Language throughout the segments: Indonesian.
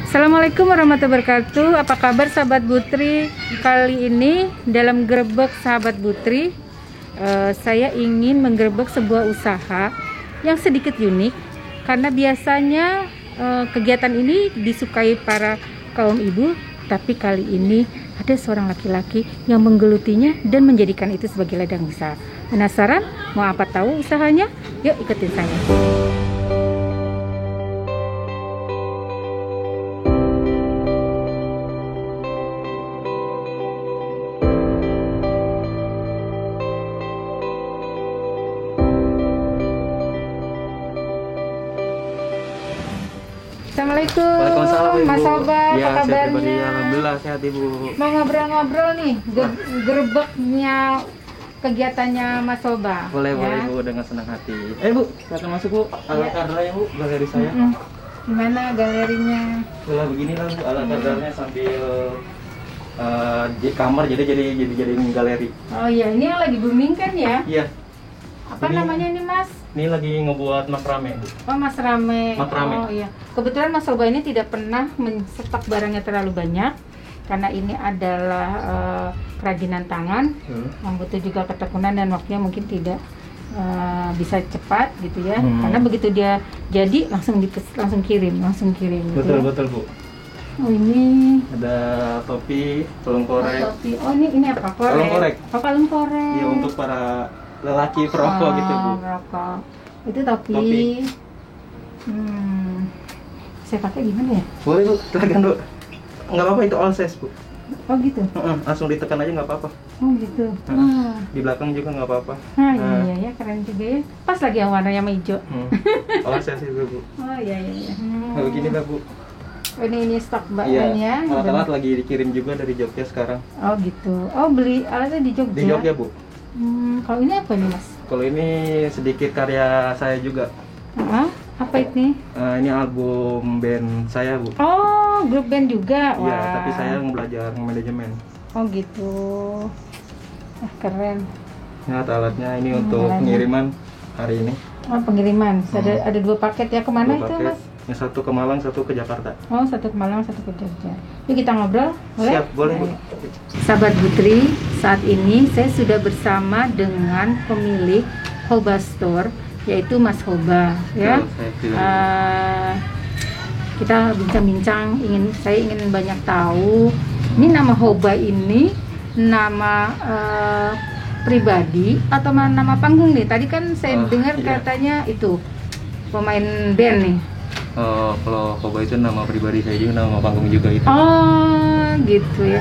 Assalamualaikum warahmatullahi wabarakatuh. Apa kabar sahabat Butri? Kali ini dalam Gerebek sahabat Butri, saya ingin menggerebek sebuah usaha yang sedikit unik. Karena biasanya kegiatan ini disukai para kaum ibu, tapi kali ini ada seorang laki-laki yang menggelutinya dan menjadikan itu sebagai ladang usaha. Penasaran? Mau apa tahu usahanya? Yuk ikutin saya. Assalamualaikum. Waalaikumsalam, Ibu. Mas Soba, Ya, apa kabarnya? saya pribadi alhamdulillah sehat, Ibu. Mau ngobrol-ngobrol nih, gerebeknya kegiatannya Mas Soba. Boleh, ya? boleh, Ibu, dengan senang hati. Bu, silakan masuk, Bu. Ala kadarnya, Bu, galeri saya. Gimana galerinya? Boleh beginilah, Bu, ala kadarnya sambil di kamar jadi galeri. Oh iya, ini yang lagi booming kan ya? Iya. Apa Ini- namanya ini Mas? Ini lagi ngebuat masrame, Bu. Oh Mas Rame. Makrame. Oh iya. Kebetulan Mas Soba ini tidak pernah menstok barangnya terlalu banyak karena ini adalah kerajinan tangan yang butuh juga ketekunan dan waktunya mungkin tidak bisa cepat gitu ya. Karena begitu dia jadi langsung kirim gitu Betul, ya. betul, Bu. Oh ini Ada topi, kalung korek. topi. Oh ini apa? Korek. Kalung korek. Oh kalung korek. Iya, untuk para lelaki perokok gitu, Bu. Perokok. Itu topi. Topi. Saya pakai gimana ya? Boleh, Bu, silakan, Bu. Nggak apa-apa, itu all size, Bu. Oh gitu. Langsung ditekan aja nggak apa-apa. Oh gitu. Wah. Di belakang juga nggak apa-apa. Nah, iya ya, keren juga ya. Pas lagi yang warnanya sama hijau. All size itu, Bu. Oh iya iya. Nah, begini lah, Bu. Oh, ini stok Iya, bahannya. alat-alat lagi dikirim juga dari Jogja sekarang. Oh gitu. Oh beli alatnya di Jogja. Di Jogja, Bu. Kalau ini apa nih Mas? Kalau ini sedikit karya saya juga. Apa ini? Ini album band saya, Bu. Oh, grup band juga. Iya, Wah. tapi saya belajar manajemen. Oh gitu. Keren. Nah, alatnya ini untuk alatnya. pengiriman hari ini. Oh pengiriman. Ada 2 paket ya, kemana 2 itu paket. Mas? Yang satu ke Malang, satu ke Jakarta. Oh, 1 ke Malang, 1 ke Jogja. Yuk kita ngobrol, boleh? Siap, boleh, Bu. Ayo. Sahabat Butri, saat ini saya sudah bersama dengan pemilik Hoba Store, yaitu Mas Hoba, ya. Saya pilih. Kita bincang-bincang, saya ingin banyak tahu. Ini nama Hoba ini nama pribadi atau nama panggung nih? Tadi kan saya dengar iya. katanya itu pemain band nih. Kalau Hoba itu nama pribadi saya juga, nama panggung juga itu. Oh gitu ya,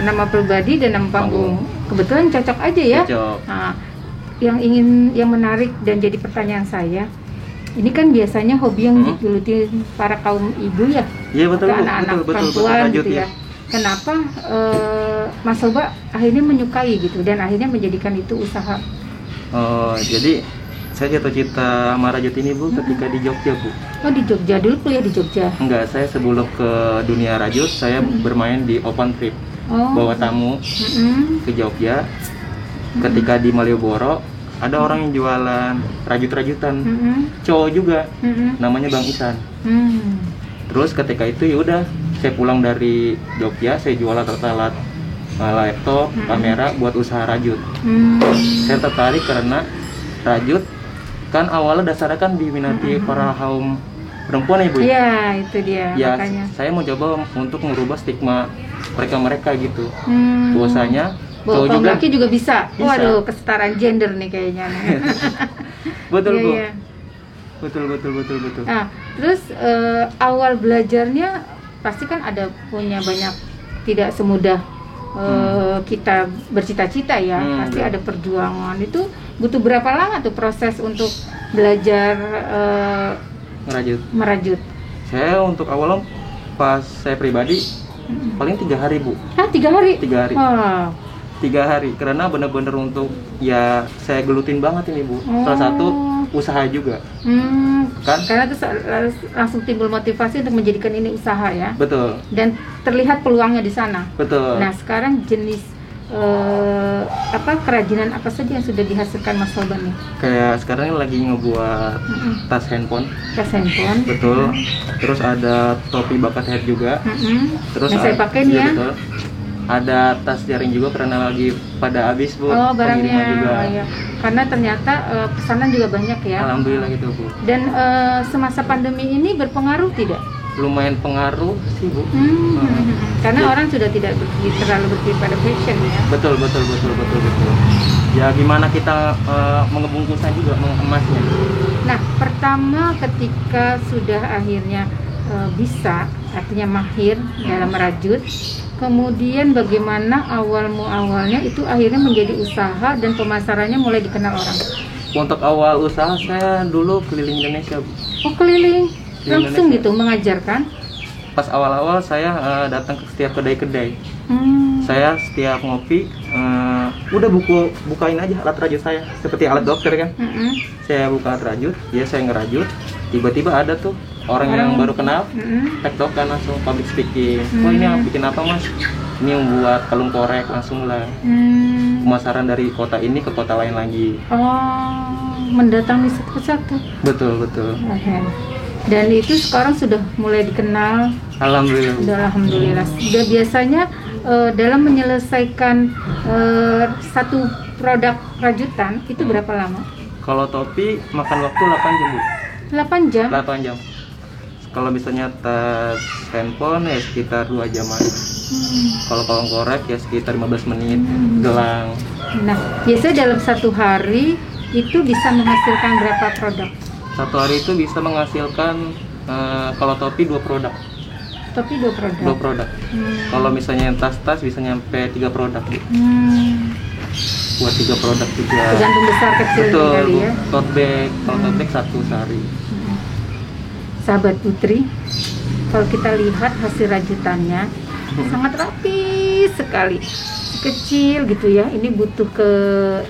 nama pribadi dan nama panggung. Kebetulan cocok aja ya. Cocok. Nah, yang menarik dan jadi pertanyaan saya, ini kan biasanya hobi yang digeluti para kaum ibu ya, Iya, betul, Bu. anak-anak Betul, perempuan lanjut, gitu ya. Kenapa Mas Soba akhirnya menyukai gitu dan akhirnya menjadikan itu usaha? Jadi saya jatuh cinta sama rajut ini, Bu, ketika di Jogja, Bu. Oh di Jogja, dulu kuliah di Jogja? Enggak, saya sebelum ke dunia rajut, saya bermain di open trip. Bawa tamu ke Jogja. Ketika di Malioboro, ada orang yang jualan rajut-rajutan. Cowok juga, namanya Bang Isan. Terus ketika itu ya udah, saya pulang dari Jogja, saya jual alat-alat laptop, kamera buat usaha rajut. Saya tertarik karena rajut kan awalnya dasarnya kan diminati para kaum perempuan ya, Bu. Iya, itu dia Ya, makanya. saya mau coba untuk merubah stigma mereka gitu. Bahwasanya Kaum cowok laki juga bisa. Bisa. Waduh, kesetaraan gender nih kayaknya. betul, Iya, Bu. iya. Betul. Nah, terus awal belajarnya pasti kan punya banyak, tidak semudah kita bercita-cita ya. Pasti ada perjuangan. Itu butuh berapa lama tuh proses untuk belajar merajut? Saya untuk awalnya pas saya pribadi paling 3 hari, Bu. 3 hari? 3 hari. Wow. 3 hari karena bener-bener untuk ya saya gelutin banget ini, Bu. Salah satu usaha juga. Kan? Karena terus langsung timbul motivasi untuk menjadikan ini usaha ya. Betul. Dan terlihat peluangnya di sana. Betul. Nah, sekarang jenis kerajinan apa saja yang sudah dihasilkan Mas Soba nih? Kayak sekarang ini lagi ngebuat tas handphone. Tas handphone. Betul. Terus ada topi bucket hat juga. Terus yang saya pakai nih ya. Betul. Ada tas jaring juga karena lagi pada habis Bu. Oh, barangnya juga. Ya. Karena ternyata pesanan juga banyak ya. Alhamdulillah gitu Bu. Dan semasa pandemi ini berpengaruh tidak? Lumayan pengaruh sih Bu. Karena orang sudah tidak terlalu berpikir pada fashion ya. Betul. Ya gimana kita mengebungkusnya juga, mengemasnya. Nah, pertama ketika sudah akhirnya bisa, artinya mahir dalam merajut, kemudian bagaimana awalnya itu akhirnya menjadi usaha dan pemasarannya mulai dikenal orang? Untuk awal usaha saya dulu keliling Indonesia Bu. Oh, keliling? Langsung Indonesia. gitu mengajarkan? Pas awal-awal saya datang ke setiap kedai-kedai. Saya setiap ngopi, udah bukain aja alat rajut saya, seperti alat dokter kan. Saya buka alat rajut, ya saya ngerajut. Tiba-tiba ada tuh orang yang baru kenal, tektokan langsung public speaking. Oh ini bikin apa Mas? Ini membuat kalung korek, langsung lah. Pemasaran dari kota ini ke kota lain lagi. Oh, mendatangi satu-satu. Betul. Dan itu sekarang sudah mulai dikenal. Alhamdulillah. Alhamdulillah. Sudah biasanya dalam menyelesaikan satu produk rajutan itu berapa lama? Kalau topi makan waktu 8 jam Bu. 8 jam? 8 jam. Kalau misalnya tas handphone ya sekitar 2 jaman. Kalau kalung korek ya sekitar 15 menit. Gelang. Nah, biasanya dalam satu hari itu bisa menghasilkan berapa produk? Satu hari itu bisa menghasilkan kalau topi 2 produk. Topi 2 produk? 2 produk. Kalau misalnya tas-tas bisa nyampe 3 produk. Buat 3 produk juga. Tergantung besar kecil kali ya. Tote bag, kalau tote bag 1 sehari. Sahabat Putri, kalau kita lihat hasil rajutannya sangat rapi sekali, kecil gitu ya. Ini butuh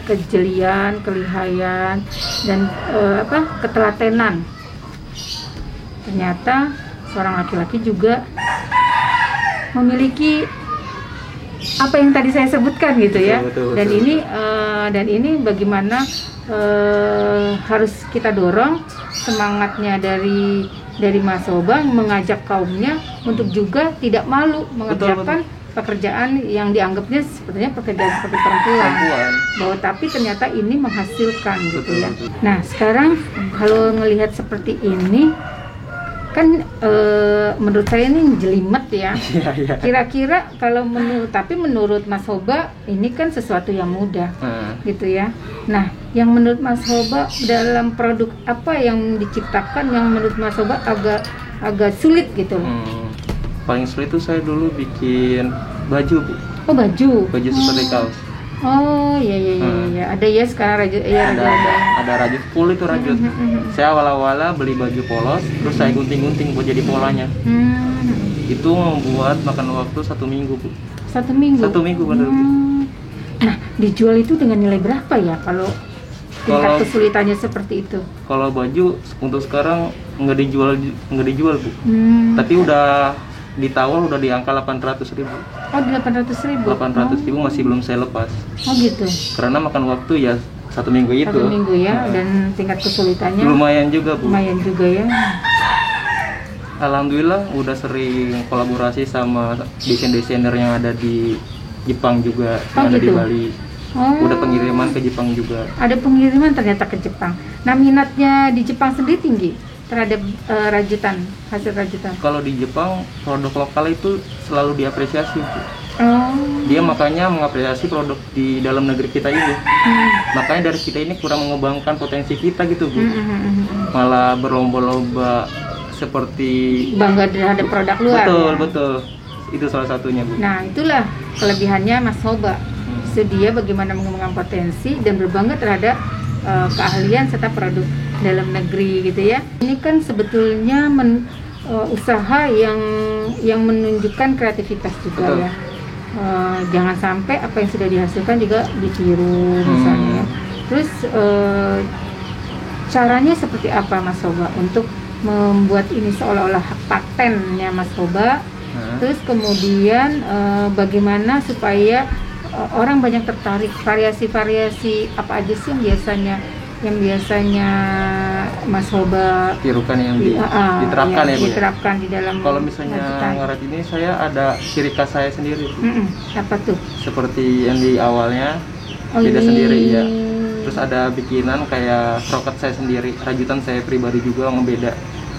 kejelian, kelihayan dan ketelatenan. Ternyata seorang laki-laki juga memiliki apa yang tadi saya sebutkan gitu ya. Betul. Dan ini bagaimana harus kita dorong semangatnya dari Mas Soba mengajak kaumnya untuk juga tidak malu mengerjakan pekerjaan yang dianggapnya sepertinya pekerjaan seperti perempuan. Bahwa tapi ternyata ini menghasilkan gitu ya. Nah, sekarang kalau melihat seperti ini kan menurut saya ini jelimet ya. Kira-kira kalau menurut Mas Soba ini kan sesuatu yang mudah gitu ya. Nah, yang menurut Mas Soba dalam produk apa yang diciptakan yang menurut Mas Soba agak sulit gitu loh? Paling sulit itu saya dulu bikin baju Bu. Oh, baju seperti kaos. Oh iya. Ada ya sekarang rajut ya. Ada rajut full itu rajut. Saya awal-awal beli baju polos, terus saya gunting-gunting buat jadi polanya. Itu membuat makan waktu 1 minggu Bu. 1 minggu? 1 minggu bener Bu. Nah, dijual itu dengan nilai berapa ya kalau tingkat kesulitannya seperti itu? Kalau baju untuk sekarang nggak dijual Bu. Tapi udah ditawar udah di angka 800.000. Oh, di 800.000? 800.000 masih belum saya lepas. Oh gitu? Karena makan waktu ya 1 minggu itu. 1 minggu ya, dan tingkat kesulitannya? Lumayan juga Bu. Lumayan juga ya. Alhamdulillah udah sering kolaborasi sama desainer yang ada di Jepang juga, yang ada di Bali. Udah pengiriman ke Jepang juga. Ada pengiriman ternyata ke Jepang. Nah, minatnya di Jepang sendiri tinggi terhadap hasil rajutan? Kalau di Jepang, produk lokal itu selalu diapresiasi. Dia makanya mengapresiasi produk di dalam negeri kita ini. Makanya dari kita ini kurang mengembangkan potensi kita gitu Bu. Malah berlomba-lomba seperti bangga terhadap produk luar. Betul. Itu salah satunya Bu. Nah, itulah kelebihannya Mas Soba. Dia bagaimana mengembangkan potensi dan berbangga terhadap keahlian serta produk dalam negeri gitu ya. Ini kan sebetulnya usaha yang menunjukkan kreativitas juga. Betul. Ya. Jangan sampai apa yang sudah dihasilkan juga ditiru misalnya ya. Terus caranya seperti apa Mas Soba untuk membuat ini seolah-olah patennya Mas Soba? Terus kemudian bagaimana supaya orang banyak tertarik variasi-variasi apa aja sih yang biasanya Mas Hoba tirukan yang diterapkan ya Bu. Diterapkan di dalam. Kalau misalnya ngaraj ini saya ada ciri khas saya sendiri. Apa tuh? Seperti yang di awalnya beda sendiri ya. Terus ada bikinan kayak kroket saya sendiri, rajutan saya pribadi juga ngebeda.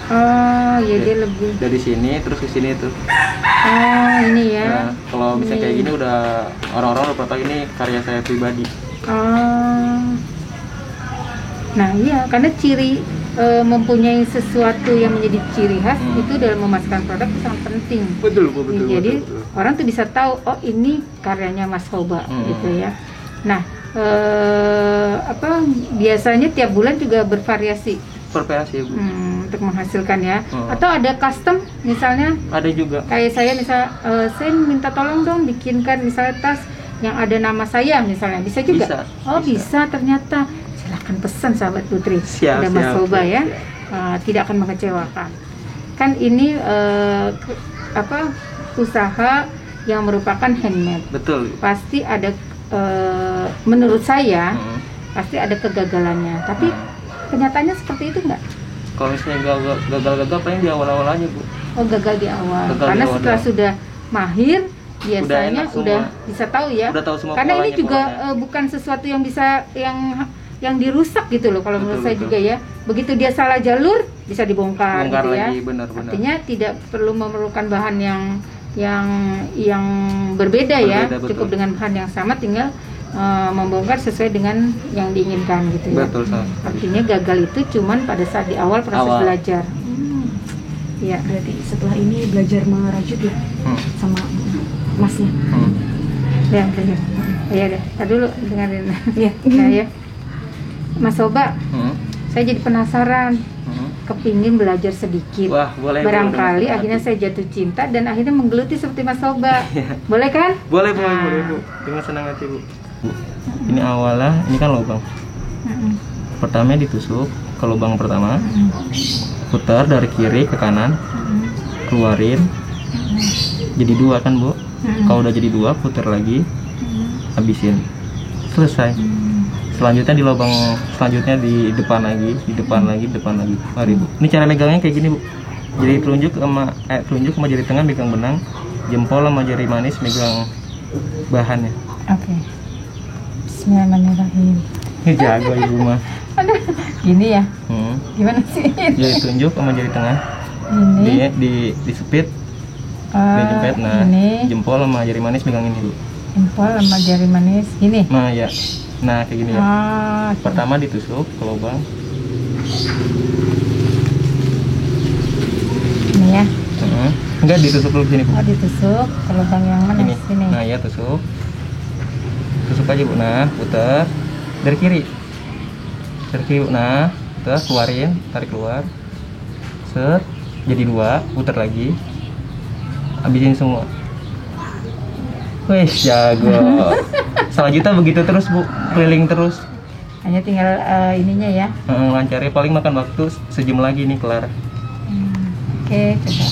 Oh, ya dia lebih dari sini terus ke sini tuh. Oh, ini ya. Nah, kalau misalnya kayak gini udah orang-orang udah tahu ini karya saya pribadi. Oh. Nah, iya, karena ciri mempunyai sesuatu yang menjadi ciri khas itu dalam memasarkan produk itu sangat penting. Betul. Jadi orang tuh bisa tahu, oh ini karyanya Mas Hoba gitu ya. Nah, biasanya tiap bulan juga bervariasi Bu. Untuk menghasilkan ya. Atau ada custom misalnya? Ada juga. Kayak saya saya minta tolong dong bikinkan misalnya tas yang ada nama saya misalnya, bisa juga? Bisa ternyata. Silahkan pesan sahabat Putri. Ada Mas Hoba ya. Tidak akan mengecewakan. Kan ini usaha yang merupakan handmade. Betul. Pasti ada menurut saya pasti ada kegagalannya. Tapi kenyataannya seperti itu enggak? Kalau misalnya gagal paling di awal-awal aja Bu. Oh, gagal di awal. Karena setelah sudah mahir biasanya udah bisa tahu ya. Udah tahu semua. Karena ini juga bukan sesuatu yang bisa yang dirusak gitu loh kalau menurut saya juga ya. Begitu dia salah jalur bisa dibongkar gitu ya. Benar. Artinya tidak perlu memerlukan bahan yang berbeda ya. Betul. Cukup dengan bahan yang sama, tinggal membongkar sesuai dengan yang diinginkan gitu ya. Betul. Artinya gagal itu cuman pada saat di awal proses belajar. Ya, berarti setelah ini belajar merajut ya sama masnya. Ya, belajar. Ya deh, dulu dengerin. Ya, ya. Mas Hoba, saya jadi penasaran, kepingin belajar sedikit. Wah, boleh. Barangkali akhirnya saya jatuh cinta dan akhirnya menggeluti seperti Mas Hoba. Boleh kan? Boleh Bu. Dengan senang hati Bu. Ini awalnya, ini kan lubang. Pertama ditusuk ke lubang pertama, putar dari kiri ke kanan, keluarin, jadi 2 kan Bu. Kalau udah jadi 2, putar lagi, habisin, selesai. Selanjutnya di lubang selanjutnya di depan lagi. Mari Bu. Ini cara megangnya kayak gini Bu. Jadi telunjuk sama jari tengah megang benang, jempol sama jari manis megang bahannya. Oke. Bismillahirrahmanirrahim. Ini jago Ibu mah. Gini ya? Gimana sih? Jari tunjuk sama jari tengah. Ini di sepit. Dijepit. Nah, ini jempol sama jari manis megang ini Bu. Jempol sama jari manis gini. Nah, ya. Nah, kayak gini ya. Pertama ditusuk ke lubang. Ini ya. Enggak, ditusuk dulu sini Bu. Oh, ditusuk ke lubang yang mana? Ini. Sini. Nah, ya tusuk aja Bu. Nah, putar dari kiri Bu. Nah, terus keluarin, tarik keluar, set, jadi 2, putar lagi, habisin semua. Wih, jago. Selanjutnya begitu terus Bu, keliling terus. Hanya tinggal ininya ya. Lancarnya paling makan waktu sejam lagi nih kelar. Oke, coba.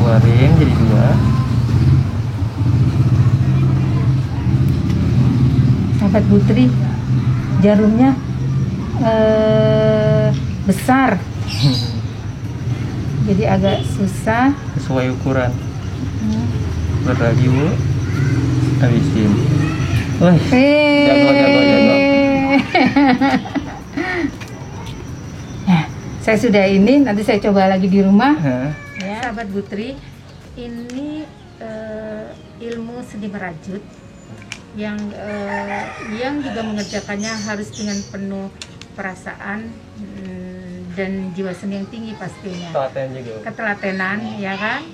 Keluarin jadi 2. Sahabat Putri, jarumnya besar. Jadi agak susah. Sesuai ukuran. Buat lagi Bu, habisin. Wih, jago. Nah, saya sudah ini, nanti saya coba lagi di rumah. Ya, sahabat Putri, ini ilmu seni merajut yang juga mengerjakannya harus dengan penuh perasaan dan jiwa seni yang tinggi pastinya. Ketelatenan ya kan,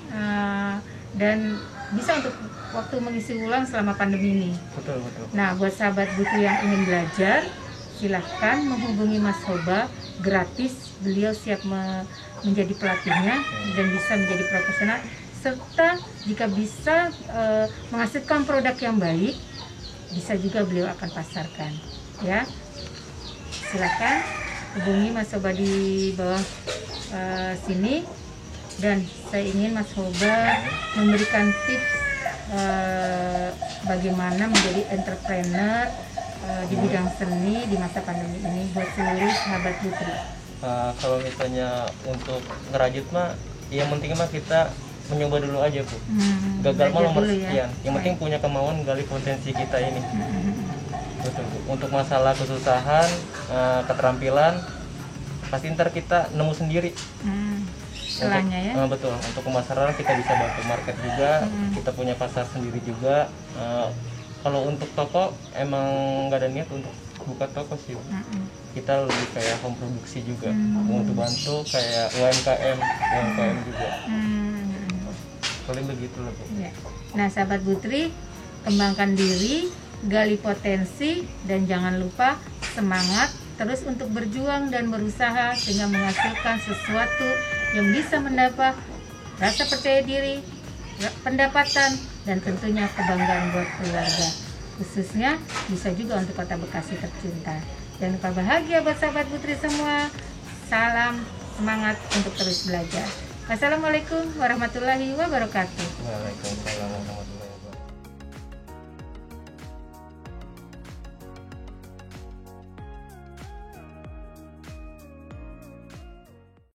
dan bisa untuk waktu mengisi ulang selama pandemi ini. Betul. Nah, buat sahabat Putri yang ingin belajar, silahkan menghubungi Mas Hoba gratis. Beliau siap menjadi pelatihnya dan bisa menjadi profesional, serta jika bisa menghasilkan produk yang baik, bisa juga beliau akan pasarkan ya. Silakan hubungi Mas Hoba di bawah sini. Dan saya ingin Mas Hoba memberikan tips bagaimana menjadi entrepreneur di bidang seni di masa pandemi ini buat seluruh sahabat Putri. Kalau misalnya untuk ngerajut mah, yang penting mah kita mencoba dulu aja Bu. Gagal mah nomor sekian. Yang penting punya kemauan gali potensi kita ini. Betul Bu. Untuk masalah kesusahan, keterampilan, pasti ntar kita nemu sendiri. Setelahnya ya. Betul. Untuk pemasaran kita bisa bantu market juga. Kita punya pasar sendiri juga. Kalau untuk toko emang nggak ada niat untuk buka toko sih. Kita lebih kayak home produksi juga untuk bantu kayak UMKM juga. Paling begitu lah Bu. Ya. Nah sahabat Putri, kembangkan diri, gali potensi, dan jangan lupa semangat terus untuk berjuang dan berusaha sehingga menghasilkan sesuatu yang bisa mendapat rasa percaya diri, pendapatan, dan tentunya kebanggaan buat keluarga. Khususnya bisa juga untuk Kota Bekasi tercinta. Jangan lupa bahagia buat sahabat Putri semua. Salam semangat untuk terus belajar. Wassalamualaikum warahmatullahi wabarakatuh. Waalaikumsalam warahmatullahi wabarakatuh.